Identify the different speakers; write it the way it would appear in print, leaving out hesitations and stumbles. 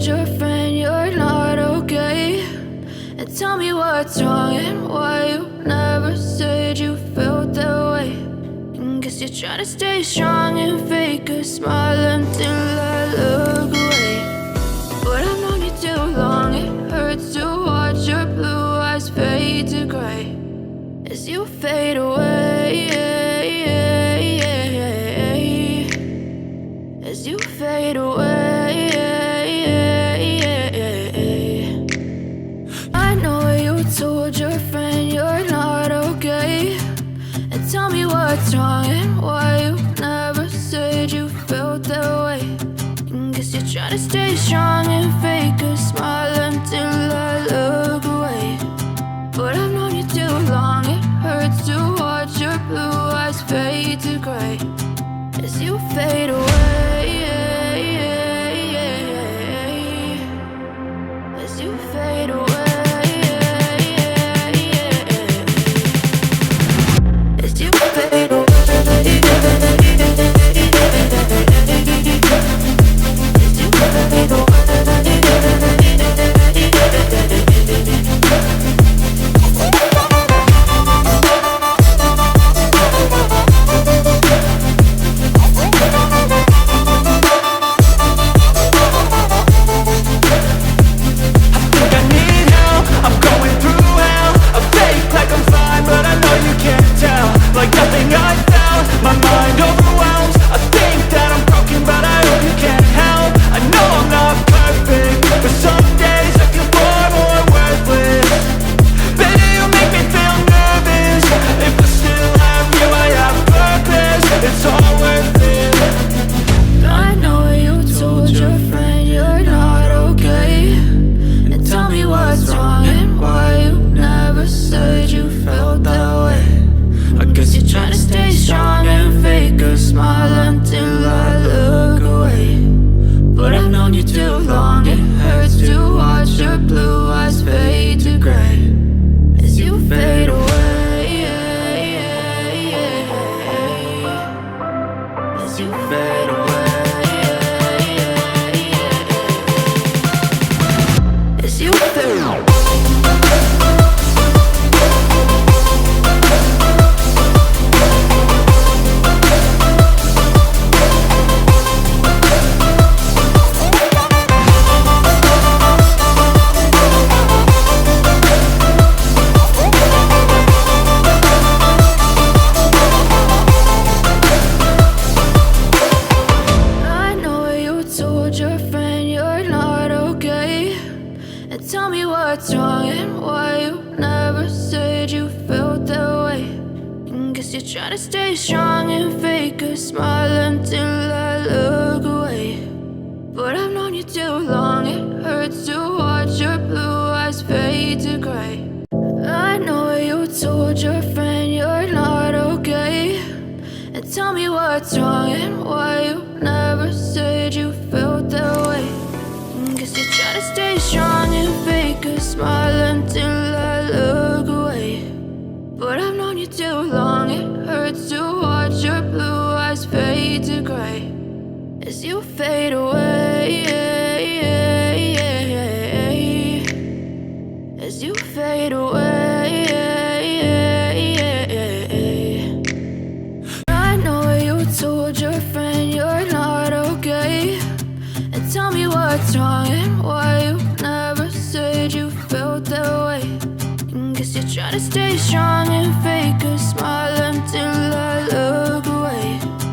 Speaker 1: told your friend you're not okay? And tell me what's wrong and why you never said you felt that way. And guess you're trying to stay strong and fake a smile until I look away. But I've known you too long, it hurts to watch your blue eyes fade to gray as you fade away, as you fade away. I know you told your friend you're not okay. And tell me what's wrong and why you never said you felt that way. And guess you're trying to stay strong and fake a smile until I look away. But I've known you too long, it hurts to watch your blue eyes fade to gray as you fade away, as you fade away, as you fade away, as you fade away.
Speaker 2: Like nothing I found, my mind overwhelms. I think that I'm broken, but I hope you can't help. I know I'm not perfect, but some days I feel far more worthless. Baby, you make me feel nervous. If I still have you, I have purpose. It's all worth it.
Speaker 1: I know you told your friend you're not okay. And tell me what's wrong and why you never said you felt that way. I guess you're trying to stay strong and fake a smile until I look away. But I've known you too long, it hurts to watch your blue eyes fade to gray as you fade away, as you fade away, as you fade away. What's wrong and why you never said you felt that way. And guess you're trying to stay strong and fake a smile until I look away. But I've known you too long, it hurts to watch your blue eyes fade to gray. I know you told your friend you're not okay. And tell me what's wrong and why you never said you felt that way. And guess you're trying to stay strong and fake a smile until I look away. But I've known you too long, it hurts to watch your blue eyes fade to gray as you fade away, as you fade away. I know you told your friend you're not okay. And tell me what's wrong and why you never said you felt that way. And guess you're trying to stay strong and fake a